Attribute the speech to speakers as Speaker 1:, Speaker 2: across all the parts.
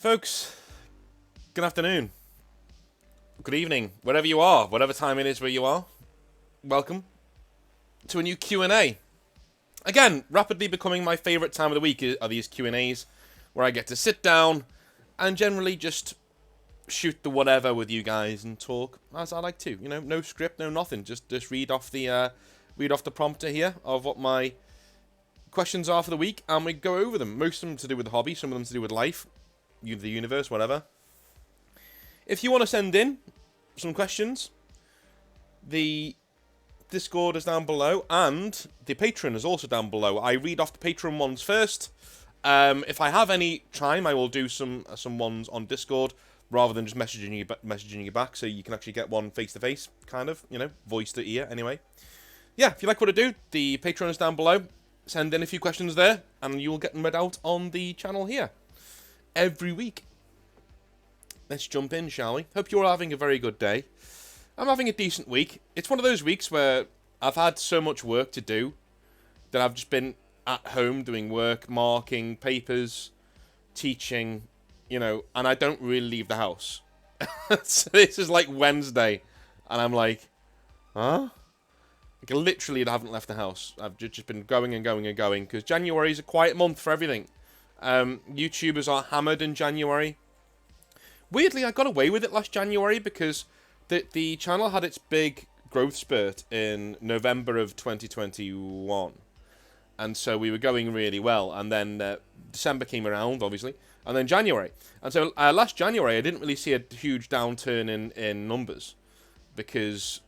Speaker 1: Folks, good afternoon, good evening, wherever you are, whatever time it is where you are. Welcome to a new Q&A. Again, rapidly becoming my favourite time of the week are these Q&As, where I get to sit down and generally just shoot the whatever with you guys and talk as I like to. You know, no script, no nothing. Just read off the prompter here of what my questions are for the week, and we go over them. Most of them to do with the hobby, some of them to do with life, the universe, whatever. If you want to send in some questions, the Discord is down below, and the Patreon is also down below. I read off the Patreon ones first. If I have any time, I will do some ones on Discord rather than just messaging you back, so you can actually get one face to face, kind of, you know, voice to ear. Anyway, yeah. If you like what I do, the Patreon is down below. Send in a few questions there, and you will get them read out on the channel here every week. Let's jump in, shall we? Hope you're having a very good day. I'm having a decent week. It's one of those weeks where I've had so much work to do that I've just been at home doing work, marking, papers, teaching, you know, and I don't really leave the house. So this is like Wednesday, and I'm like, huh? Like, I literally haven't left the house. I've just been going and going and going, because January is a quiet month for everything. YouTubers are hammered in January. Weirdly, I got away with it last January because the channel had its big growth spurt in November of 2021. And so we were going really well. And then December came around, obviously. And then January. And so last January, I didn't really see a huge downturn in numbers. Because,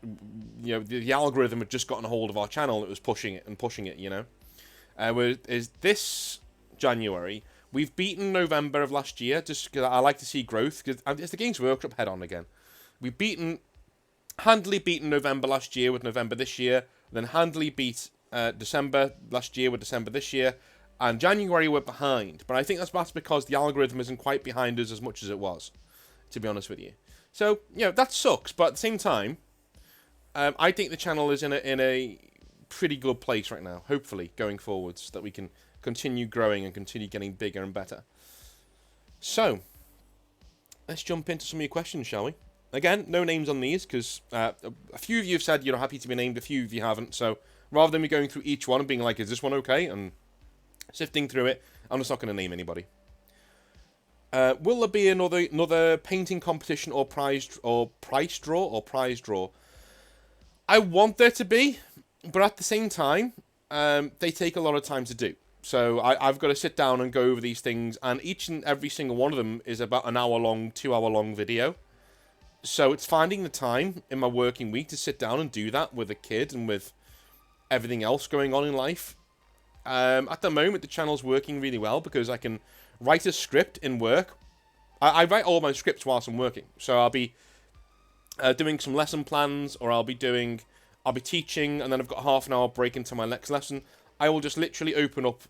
Speaker 1: you know, the algorithm had just gotten a hold of our channel. It was pushing it, you know. Whereas this January, we've beaten November of last year, just because I like to see growth, because it's the Games Workshop head on again. We've handily beaten November last year with November this year, then handily beat December last year with December this year, and January we're behind. But I think that's because the algorithm isn't quite behind us as much as it was, to be honest with you. So, you know, that sucks, but at the same time, I think the channel is in a pretty good place right now, hopefully, going forwards, that we can continue growing and continue getting bigger and better. So, let's jump into some of your questions, shall we? Again, no names on these, because a few of you have said you're happy to be named, a few of you haven't, so rather than me going through each one and being like, is this one okay, and sifting through it, I'm just not going to name anybody. Will there be another painting competition or prize draw? I want there to be, but at the same time, they take a lot of time to do. So I've got to sit down and go over these things, and each and every single one of them is about an hour-long, 2-hour-long video. So it's finding the time in my working week to sit down and do that with a kid and with everything else going on in life. At the moment, the channel's working really well because I can write a script in work. I write all my scripts whilst I'm working. So I'll be doing some lesson plans, or I'll be teaching, and then I've got half an hour break into my next lesson. I will just literally open up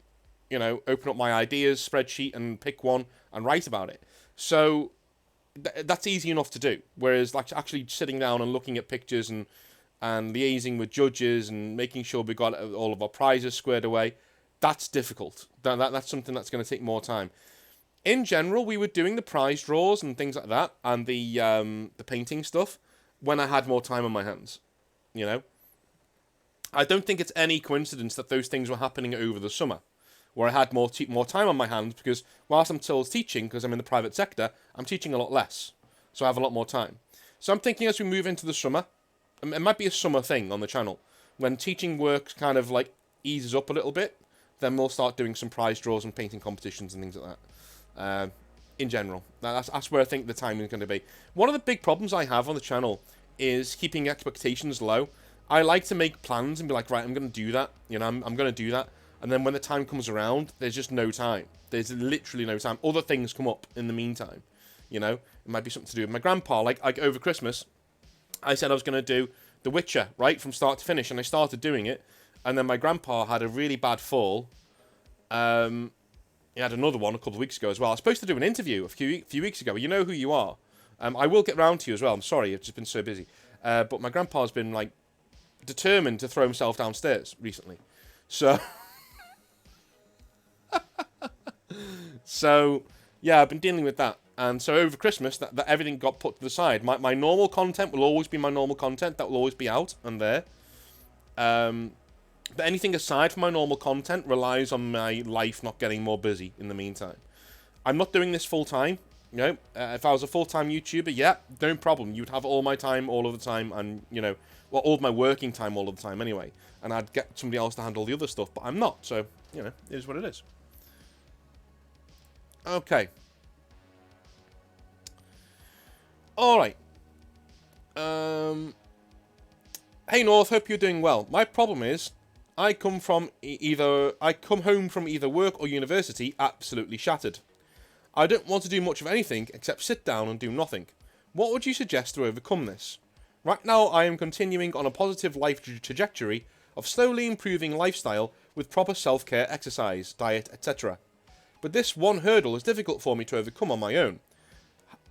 Speaker 1: my ideas spreadsheet and pick one and write about it. So that's easy enough to do. Whereas like actually sitting down and looking at pictures and liaising with judges and making sure we got all of our prizes squared away, that's difficult. That's something that's going to take more time. In general, we were doing the prize draws and things like that, and the painting stuff when I had more time on my hands. You know, I don't think it's any coincidence that those things were happening over the summer, where I had more time on my hands, because whilst I'm still teaching, because I'm in the private sector, I'm teaching a lot less, so I have a lot more time. So I'm thinking as we move into the summer, it might be a summer thing on the channel, when teaching work kind of like eases up a little bit, then we'll start doing some prize draws and painting competitions and things like that. In general, that's where I think the timing is going to be. One of the big problems I have on the channel is keeping expectations low. I like to make plans and be like, right, I'm going to do that. You know, I'm going to do that. And then when the time comes around, there's just no time. There's literally no time. Other things come up in the meantime. You know, it might be something to do with my grandpa. Like over Christmas, I said I was going to do The Witcher, right, from start to finish. And I started doing it. And then my grandpa had a really bad fall. He had another one a couple of weeks ago as well. I was supposed to do an interview a few weeks ago. You know who you are. I will get round to you as well. I'm sorry, I've just been so busy. But my grandpa's been, like, determined to throw himself downstairs recently. So... Yeah, I've been dealing with that. And so over Christmas, that everything got put to the side. My normal content will always be my normal content. That will always be out and there. But anything aside from my normal content relies on my life not getting more busy in the meantime. I'm not doing this full time. You know, if I was a full-time YouTuber, yeah, no problem. You'd have all my time all of the time and, well, all of my working time all of the time anyway. And I'd get somebody else to handle the other stuff, but I'm not. So, it is what it is. Okay. All right. Hey North, hope you're doing well. My problem is, I come home from either work or university absolutely shattered. I don't want to do much of anything except sit down and do nothing. What would you suggest to overcome this? Right now, I am continuing on a positive life trajectory of slowly improving lifestyle with proper self-care, exercise, diet, etc. But this one hurdle is difficult for me to overcome on my own,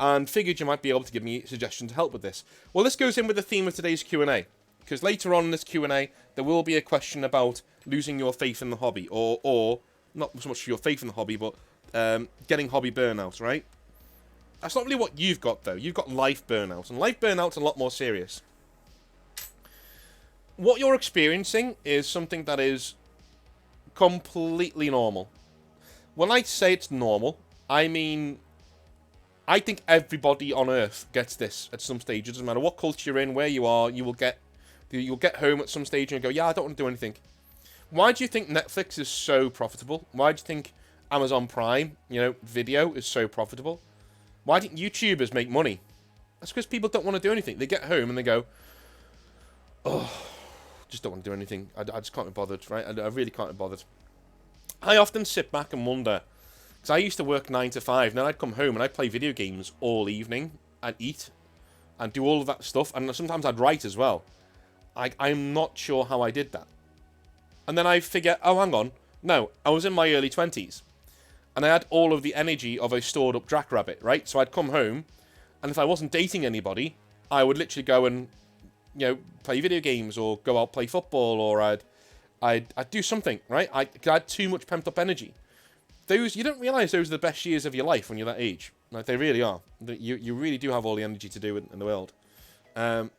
Speaker 1: and figured you might be able to give me a suggestion to help with this. Well, this goes in with the theme of today's Q&A, because later on in this Q&A, there will be a question about losing your faith in the hobby, or not so much your faith in the hobby, but getting hobby burnout, right? That's not really what you've got, though. You've got life burnout, and life burnout's a lot more serious. What you're experiencing is something that is completely normal. When I say it's normal, I mean, I think everybody on Earth gets this at some stage. It doesn't matter what culture you're in, where you are, you'll get home at some stage and go, yeah, I don't want to do anything. Why do you think Netflix is so profitable? Why do you think Amazon Prime, video is so profitable? Why don't YouTubers make money? That's because people don't want to do anything. They get home and they go, oh, just don't want to do anything. I just can't be bothered, right? I really can't be bothered. I often sit back and wonder, because I used to work 9 to 5, and then I'd come home and I'd play video games all evening, and eat, and do all of that stuff, and sometimes I'd write as well. I'm not sure how I did that. And then I figure, oh, hang on, no, I was in my early 20s. And I had all of the energy of a stored-up jackrabbit, right? So I'd come home, and if I wasn't dating anybody, I would literally go and, play video games, or go out play football, or I'd do something, right? I had too much pent-up energy. You don't realise those are the best years of your life when you're that age. Like, they really are. You really do have all the energy to do in the world. And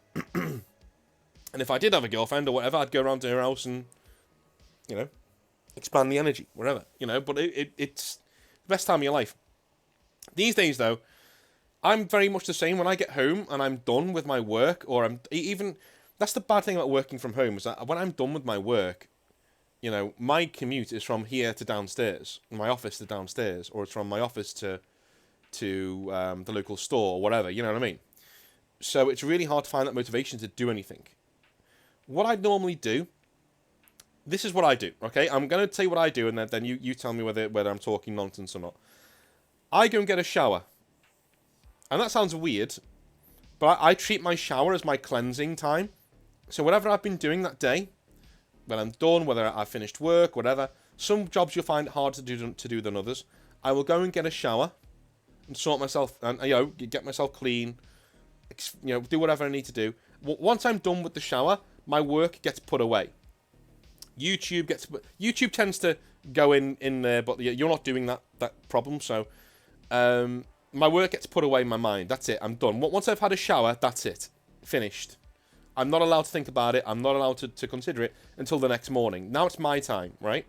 Speaker 1: if I did have a girlfriend or whatever, I'd go around to her house and, expand the energy, wherever, But it's the best time of your life. These days, though, I'm very much the same. When I get home and I'm done with my work, or that's the bad thing about working from home, is that when I'm done with my work, my commute is from here to downstairs, my office to downstairs, or it's from my office to the local store, or whatever, you know what I mean? So it's really hard to find that motivation to do anything. What I normally do, this is what I do, okay? I'm going to tell you what I do, and then you tell me whether I'm talking nonsense or not. I go and get a shower. And that sounds weird, but I treat my shower as my cleansing time. So whatever I've been doing that day, when I'm done, whether I've finished work, whatever, some jobs you'll find harder to do than others, I will go and get a shower and sort myself, and get myself clean, do whatever I need to do. Once I'm done with the shower, my work gets put away. YouTube tends to go in there, but you're not doing that problem. So my work gets put away in my mind. That's it. I'm done. Once I've had a shower, that's it. Finished. I'm not allowed to think about it. I'm not allowed to consider it until the next morning. Now it's my time, right?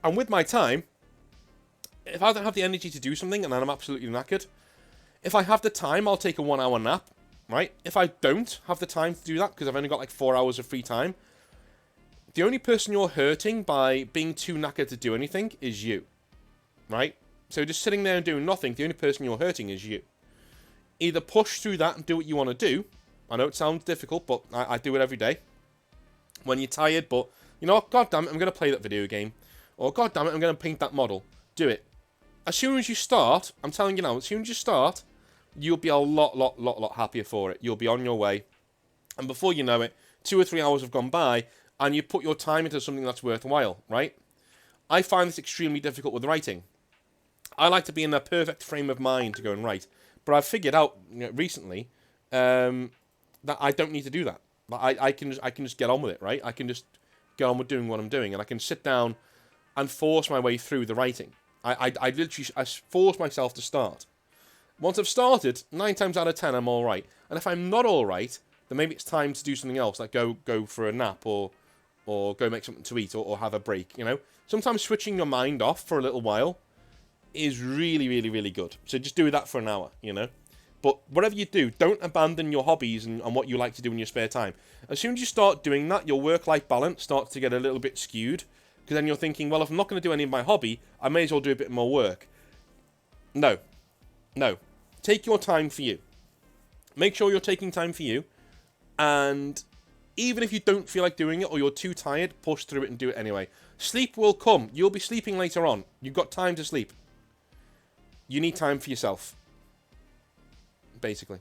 Speaker 1: And with my time, if I don't have the energy to do something and then I'm absolutely knackered, if I have the time, I'll take a 1 hour nap, right? If I don't have the time to do that, because I've only got like 4 hours of free time, the only person you're hurting by being too knackered to do anything is you, right? So just sitting there and doing nothing, the only person you're hurting is you. Either push through that and do what you want to do. I know it sounds difficult, but I do it every day. When you're tired, but, you know what, God damn it, I'm going to play that video game. Or, God damn it, I'm going to paint that model. Do it. As soon as you start, I'm telling you now, as soon as you start, you'll be a lot happier for it. You'll be on your way. And before you know it, 2 or 3 hours have gone by, and you put your time into something that's worthwhile, right? I find this extremely difficult with writing. I like to be in a perfect frame of mind to go and write. But I've figured out recently that I don't need to do that. I can just get on with it, right? I can just get on with doing what I'm doing, and I can sit down and force my way through the writing. I literally forced myself to start. Once I've started, 9 times out of 10, I'm all right. And if I'm not all right, then maybe it's time to do something else, like go for a nap or go make something to eat or have a break. You know, sometimes switching your mind off for a little while is really, really, really good. So just do that for an hour. You know. But whatever you do, don't abandon your hobbies and what you like to do in your spare time. As soon as you start doing that, your work-life balance starts to get a little bit skewed. Because then you're thinking, well, if I'm not going to do any of my hobby, I may as well do a bit more work. No. No. Take your time for you. Make sure you're taking time for you. And even if you don't feel like doing it or you're too tired, push through it and do it anyway. Sleep will come. You'll be sleeping later on. You've got time to sleep. You need time for yourself. Basically.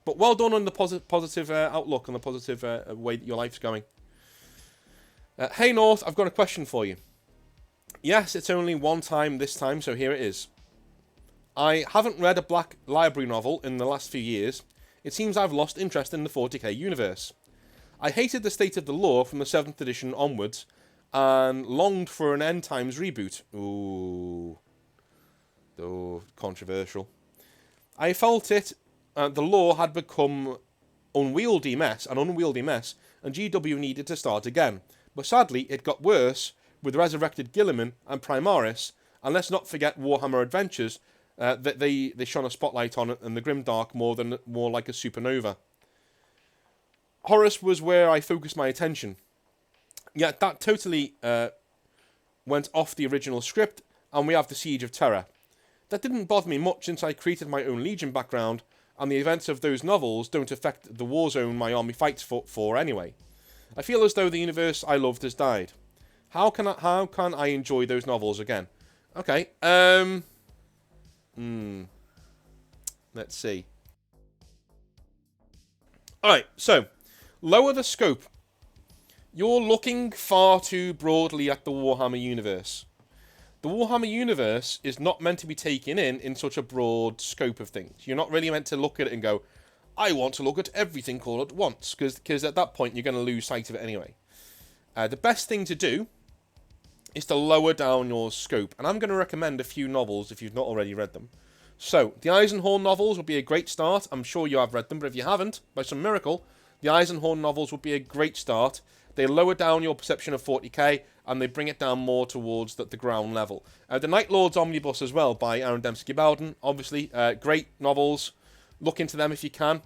Speaker 1: But well done on the positive outlook and the positive way that your life's going. Hey North, I've got a question for you. Yes, it's only one time this time, so here it is. I haven't read a Black Library novel in the last few years. It seems I've lost interest in the 40k universe. I hated the state of the lore from the 7th edition onwards, and longed for an End Times reboot. Ooh, controversial. I felt the lore had become an unwieldy mess, and GW needed to start again. But sadly, it got worse with Resurrected Gilliman and Primaris, and let's not forget Warhammer Adventures, that they shone a spotlight on it, and the Grimdark more like a supernova. Horus was where I focused my attention. Yeah, that totally went off the original script, and we have the Siege of Terror. That didn't bother me much since I created my own Legion background, and the events of those novels don't affect the war zone my army fights for anyway. I feel as though the universe I loved has died. How can I enjoy those novels again? Okay, let's see. Alright, so, lower the scope. You're looking far too broadly at the Warhammer universe. The Warhammer universe is not meant to be taken in such a broad scope of things. You're not really meant to look at it and go, I want to look at everything all at once, because at that point you're going to lose sight of it anyway. The best thing to do is to lower down your scope, and I'm going to recommend a few novels if you've not already read them. So, the Eisenhorn novels would be a great start. I'm sure you have read them, but if you haven't, by some miracle, the Eisenhorn novels would be a great start. They lower down your perception of 40k, and they bring it down more towards the ground level. The Night Lords Omnibus as well, by Aaron Dembski-Bowden, obviously, great novels. Look into them if you can.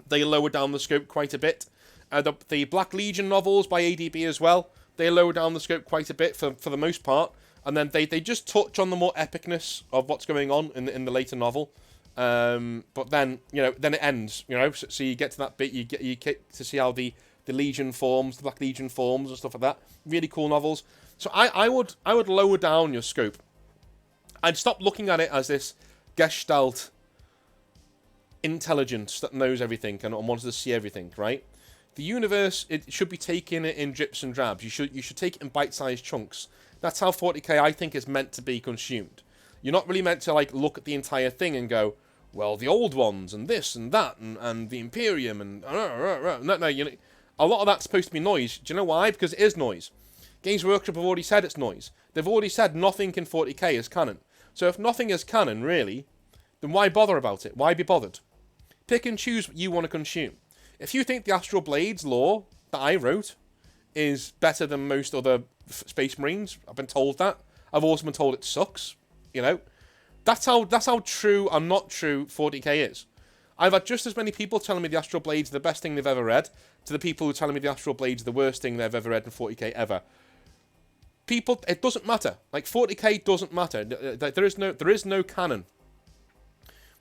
Speaker 1: They lower down the scope quite a bit. The Black Legion novels by ADB as well, they lower down the scope quite a bit for the most part. And then they just touch on the more epicness of what's going on in the later novel. But then, then it ends, so you get to that bit, you get to see how the Legion forms, the Black Legion forms and stuff like that. Really cool novels. So I would lower down your scope. I'd stop looking at it as this Gestalt intelligence that knows everything and wants to see everything, right? The universe, it should be taken in drips and drabs. You should take it in bite-sized chunks. That's how 40k, I think, is meant to be consumed. You're not really meant to look at the entire thing and go, well, the old ones and this and that and the Imperium and no, a lot of that's supposed to be noise. Do you know why? Because it is noise. Games Workshop have already said it's noise. They've already said nothing in 40k is canon. So if nothing is canon, really, then why bother about it? Why be bothered? Pick and choose what you want to consume. If you think the Astral Blades lore that I wrote is better than most other Space Marines, I've been told that. I've also been told it sucks. That's how true and not true 40k is. I've had just as many people telling me the Astral Blades are the best thing they've ever read, to the people who are telling me the Astral Blades are the worst thing they've ever read in 40k ever. People, it doesn't matter. 40k doesn't matter. There is no canon.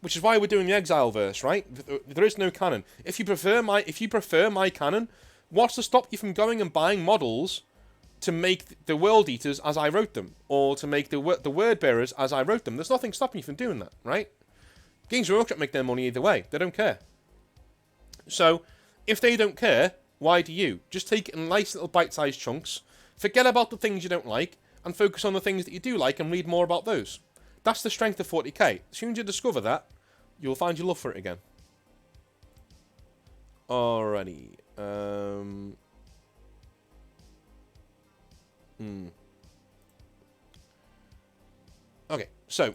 Speaker 1: Which is why we're doing the Exile verse, right? There is no canon. If you prefer my canon, what's to stop you from going and buying models to make the World Eaters as I wrote them, or to make the Word Bearers as I wrote them? There's nothing stopping you from doing that, right? Games Workshop make their money either way. They don't care. So, if they don't care, why do you? Just take it in nice little bite-sized chunks, forget about the things you don't like, and focus on the things that you do like and read more about those. That's the strength of 40k. As soon as you discover that, you'll find your love for it again. Alrighty. Okay, so,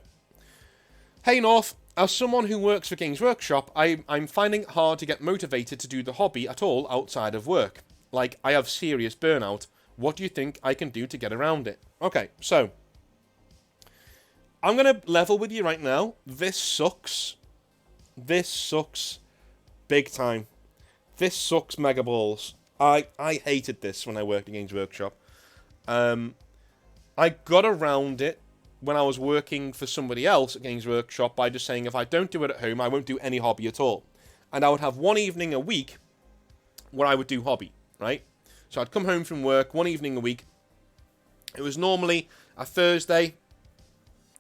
Speaker 1: hey North, as someone who works for Games Workshop, I'm finding it hard to get motivated to do the hobby at all outside of work. Like, I have serious burnout. What do you think I can do to get around it? Okay, so, I'm going to level with you right now. This sucks. This sucks big time. This sucks mega balls. I hated this when I worked at Games Workshop. I got around it when I was working for somebody else at Games Workshop by just saying if I don't do it at home, I won't do any hobby at all. And I would have one evening a week where I would do hobby, right? So I'd come home from work one evening a week. It was normally a Thursday.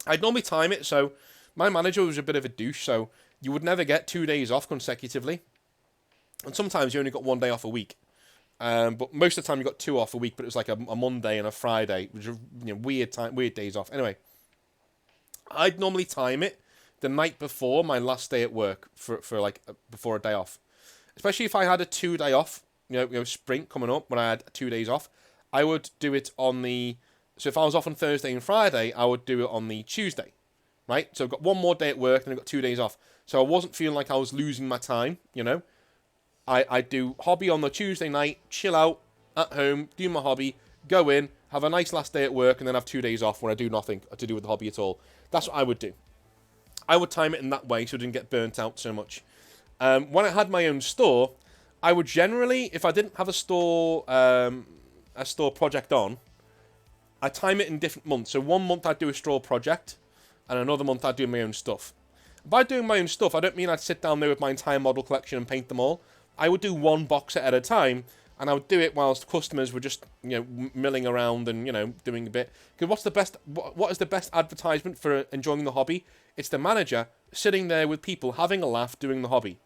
Speaker 1: I'd normally time it, so my manager was a bit of a douche, so you would never get 2 days off consecutively. And sometimes you only got 1 day off a week. But most of the time you got 2 off a week, but it was like a Monday and a Friday, which are weird days off. Anyway, I'd normally time it the night before my last day at work for like before a day off. Especially if I had a 2 day off, sprint coming up when I had 2 days off, I would do it on the. So if I was off on Thursday and Friday, I would do it on the Tuesday, right? So I've got 1 more day at work and I've got 2 days off. So I wasn't feeling like I was losing my time, I do hobby on the Tuesday night, chill out at home, do my hobby, go in, have a nice last day at work, and then have 2 days off where I do nothing to do with the hobby at all. That's what I would do. I would time it in that way so I didn't get burnt out so much. When I had my own store, I would generally, if I didn't have a store project on, I time it in different months. So 1 month I'd do a store project, and another month I'd do my own stuff. By doing my own stuff, I don't mean I'd sit down there with my entire model collection and paint them all. I would do 1 box set at a time, and I would do it whilst customers were just, milling around and, doing a bit. Because what is the best advertisement for enjoying the hobby? It's the manager sitting there with people having a laugh doing the hobby.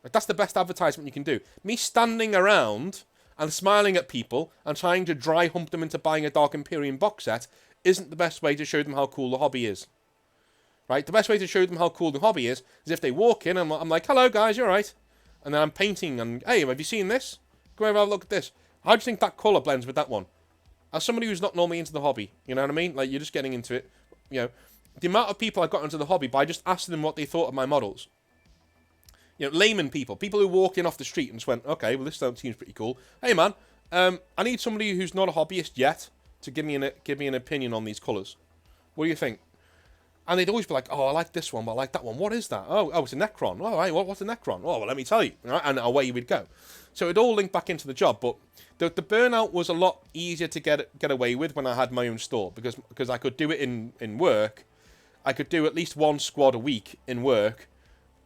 Speaker 1: Like, that's the best advertisement you can do. Me standing around and smiling at people and trying to dry hump them into buying a Dark Imperium box set isn't the best way to show them how cool the hobby is. Right? The best way to show them how cool the hobby is if they walk in and I'm like, hello guys, you alright? And then I'm painting and, hey, have you seen this? Come over and have a look at this. How do you think that colour blends with that one? As somebody who's not normally into the hobby, you know what I mean? Like, you're just getting into it. The amount of people I got into the hobby by just asking them what they thought of my models. Layman people who walk in off the street and just went, okay, well, this seems pretty cool. Hey, man, I need somebody who's not a hobbyist yet to give me an opinion on these colours. What do you think? And they'd always be like, oh, I like this one, but I like that one. What is that? Oh, it's a Necron. Oh, right, what's a Necron? Oh, well, let me tell you. Right? And away we'd go. So it all linked back into the job. But the burnout was a lot easier to get away with when I had my own store. Because I could do it in work. I could do at least 1 squad a week in work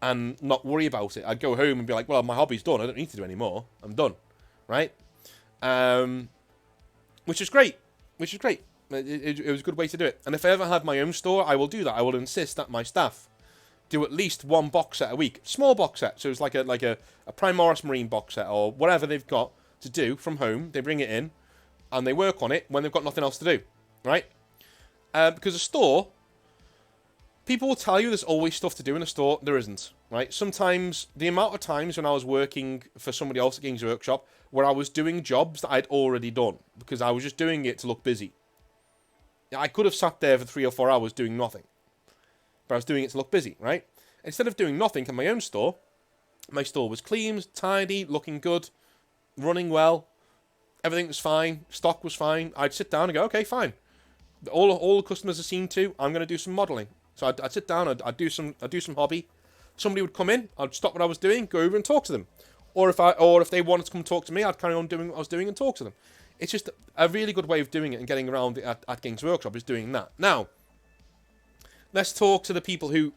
Speaker 1: and not worry about it. I'd go home and be like, well, my hobby's done. I don't need to do any more. I'm done. Right? Which is great. It was a good way to do it. And if I ever have my own store, I will do that. I will insist that my staff do at least 1 box set a week. Small box set. So it's like a Primaris Marine box set or whatever they've got to do from home. They bring it in and they work on it when they've got nothing else to do. Right? Because a store, people will tell you there's always stuff to do in a store. There isn't. Right? Sometimes, the amount of times when I was working for somebody else at Games Workshop where I was doing jobs that I'd already done because I was just doing it to look busy. I could have sat there for 3 or 4 hours doing nothing. But I was doing it to look busy, right? Instead of doing nothing in my own store, my store was clean, tidy, looking good, running well. Everything was fine. Stock was fine. I'd sit down and go, okay, fine. All the customers are seen to. I'm going to do some modelling. So I'd sit down. I'd do some hobby. Somebody would come in. I'd stop what I was doing, go over and talk to them. Or if they wanted to come talk to me, I'd carry on doing what I was doing and talk to them. It's just a really good way of doing it and getting around it at Games Workshop is doing that. Now, let's talk to the people who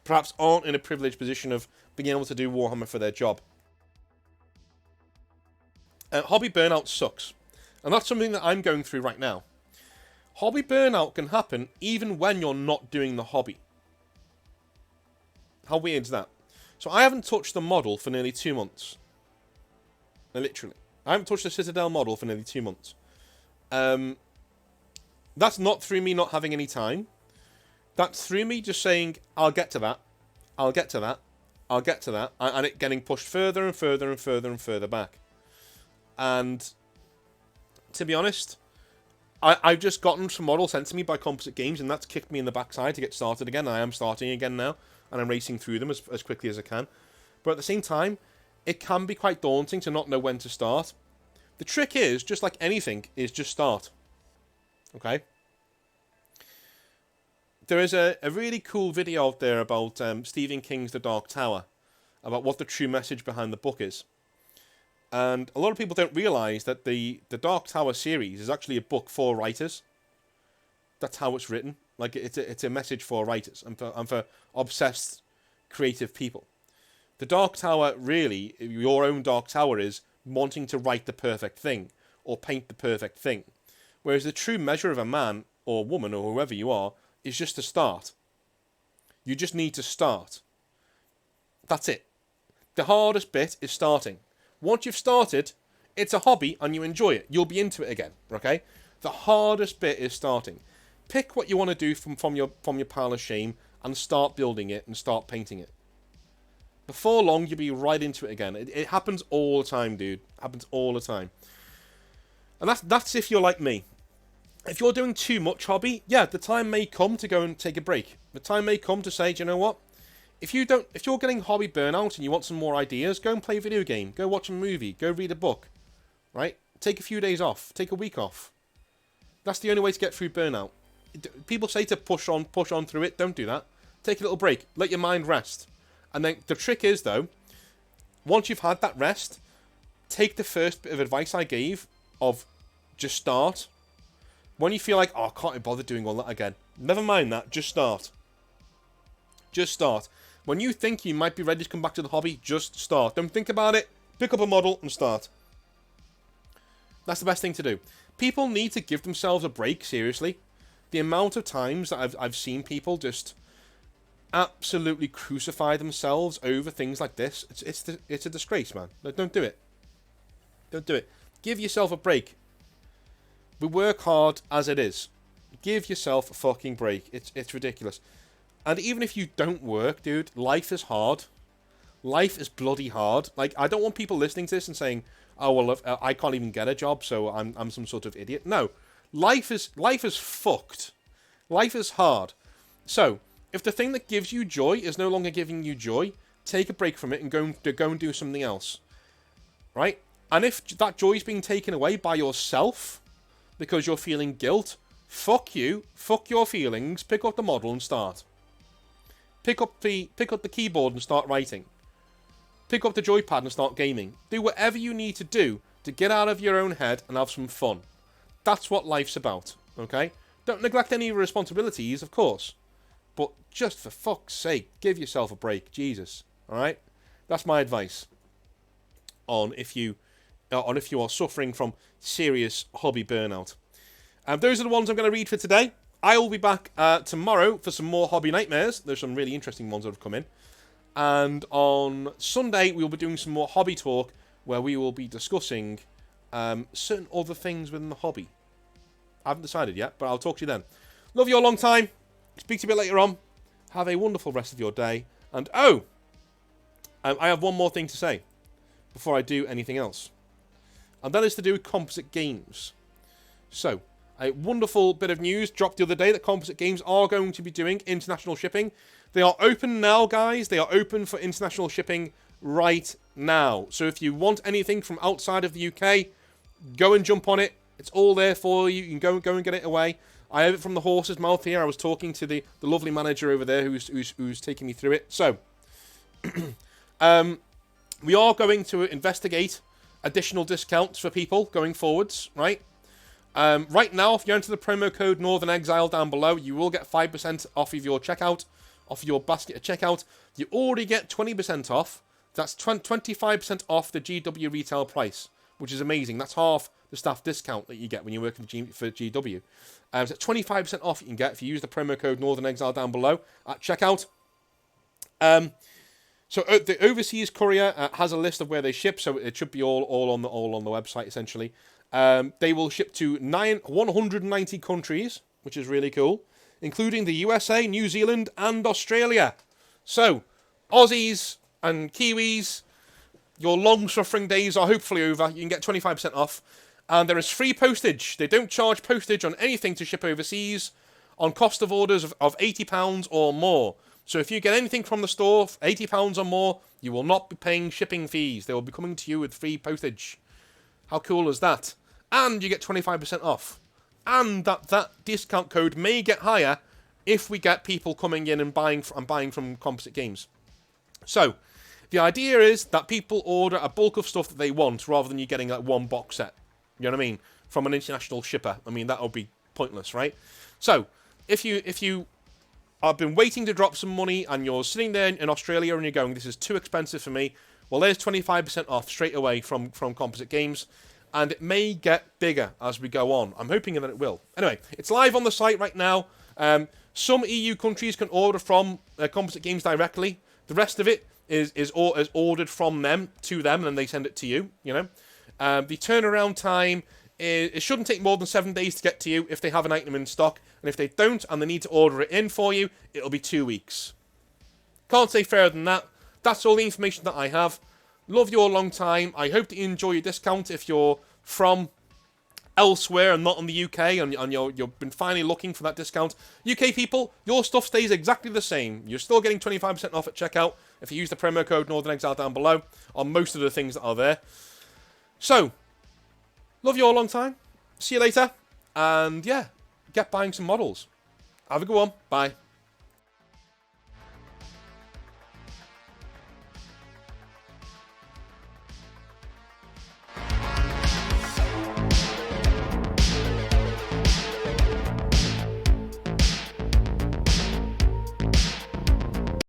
Speaker 1: perhaps aren't in a privileged position of being able to do Warhammer for their job. Hobby burnout sucks. And that's something that I'm going through right now. Hobby burnout can happen even when you're not doing the hobby. How weird is that? So I haven't touched the model for nearly 2 months. Literally. I haven't touched the Citadel model for nearly 2 months. That's not through me not having any time. That's through me just saying, I'll get to that. I'll get to that. I'll get to that. And it getting pushed further and further and further and further back. And to be honest, I've just gotten some models sent to me by Composite Games, and that's kicked me in the backside to get started again. I am starting again now, and I'm racing through them as quickly as I can. But at the same time, it can be quite daunting to not know when to start. The trick is, just like anything, is just start. Okay? There is a really cool video out there about Stephen King's The Dark Tower, about what the true message behind the book is. And a lot of people don't realise that the Dark Tower series is actually a book for writers. That's how it's written. Like, it's a message for writers and for obsessed creative people. The Dark Tower, really, your own Dark Tower, is wanting to write the perfect thing or paint the perfect thing. Whereas the true measure of a man or woman or whoever you are is just to start. You just need to start. That's it. The hardest bit is starting. Once you've started, it's a hobby and you enjoy it. You'll be into it again, okay? The hardest bit is starting. Pick what you want to do from your pile of shame and start building it and start painting it. Before long, you'll be right into it again. It happens all the time, dude. It happens all the time. And that's if you're like me. If you're doing too much hobby, yeah, the time may come to go and take a break. The time may come to say, do you know what? If you're getting hobby burnout and you want some more ideas, go and play a video game. Go watch a movie. Go read a book. Right? Take a few days off. Take a week off. That's the only way to get through burnout. People say to push on through it. Don't do that. Take a little break. Let your mind rest. And then the trick is, though, once you've had that rest, take the first bit of advice I gave of just start. When you feel like, oh, I can't be bothered doing all that again, never mind that, just start. Just start. When you think you might be ready to come back to the hobby, just start. Don't think about it. Pick up a model and start. That's the best thing to do. People need to give themselves a break, seriously. The amount of times that I've seen people just absolutely crucify themselves over things like this, it's a disgrace, man. Like, don't do it. Don't do it. Give yourself a break. We work hard as it is. Give yourself a fucking break. It's ridiculous. And even if you don't work, dude, life is hard. Life is bloody hard. Like, I don't want people listening to this and saying, oh, well, I can't even get a job, so I'm some sort of idiot. No. Life is fucked. Life is hard. So, if the thing that gives you joy is no longer giving you joy, take a break from it and go and do something else. Right? And if that joy is being taken away by yourself because you're feeling guilt, fuck you, fuck your feelings, pick up the model and start. Pick up the keyboard and start writing. Pick up the joypad and start gaming. Do whatever you need to do to get out of your own head and have some fun. That's what life's about, okay? Don't neglect any responsibilities, of course. But just for fuck's sake, give yourself a break, Jesus. Alright? That's my advice on if you are suffering from serious hobby burnout. Those are the ones I'm going to read for today. I will be back tomorrow for some more hobby nightmares. There's some really interesting ones that have come in. And on Sunday, we will be doing some more hobby talk where we will be discussing certain other things within the hobby. I haven't decided yet, but I'll talk to you then. Love you a long time. Speak to you a bit later on. Have a wonderful rest of your day. And I have one more thing to say before I do anything else. And that is to do with Composite Games. So, a wonderful bit of news dropped the other day that Composite Games are going to be doing international shipping. They are open now, guys. They are open for international shipping right now. So if you want anything from outside of the UK, go and jump on it. It's all there for you. You can go and get it away. I have it from the horse's mouth here. I was talking to the lovely manager over there who's taking me through it. So, we are going to investigate additional discounts for people going forwards, right? Right now, if you enter the promo code Northern Exile down below, you will get 5% off of your checkout, off your basket at checkout. You already get 20% off. That's 25% off the GW retail price, which is amazing. That's half the staff discount that you get when you're working for GW. So 25% off you can get if you use the promo code Northern Exile down below at checkout. So the overseas courier has a list of where they ship, so it should be all on the website essentially. They will ship to 190 countries, which is really cool, including the USA, New Zealand, and Australia. So, Aussies and Kiwis, your long-suffering days are hopefully over. You can get 25% off. And there is free postage. They don't charge postage on anything to ship overseas on cost of orders of £80 or more. So if you get anything from the store, £80 or more, you will not be paying shipping fees. They will be coming to you with free postage. How cool is that? And you get 25% off. And that discount code may get higher if we get people coming in and buying from Composite Games. So, the idea is that people order a bulk of stuff that they want rather than you getting like one box set. You know what I mean? From an international shipper. I mean, that would be pointless, right? So, if you have been waiting to drop some money and you're sitting there in Australia and you're going, this is too expensive for me, well, there's 25% off straight away from Composite Games. And it may get bigger as we go on. I'm hoping that it will. Anyway, it's live on the site right now. Some EU countries can order from Composite Games directly. The rest of it is ordered from them to them, and then they send it to you. You know, the turnaround time it shouldn't take more than 7 days to get to you if they have an item in stock, and if they don't and they need to order it in for you, it'll be 2 weeks. Can't say fairer than that. That's all the information that I have. Love you all a long time. I hope that you enjoy your discount if you're from elsewhere and not in the UK and you've been finally looking for that discount. UK people, your stuff stays exactly the same. You're still getting 25% off at checkout if you use the promo code Northern Exile down below on most of the things that are there. So, love you all a long time. See you later. And yeah, get buying some models. Have a good one. Bye.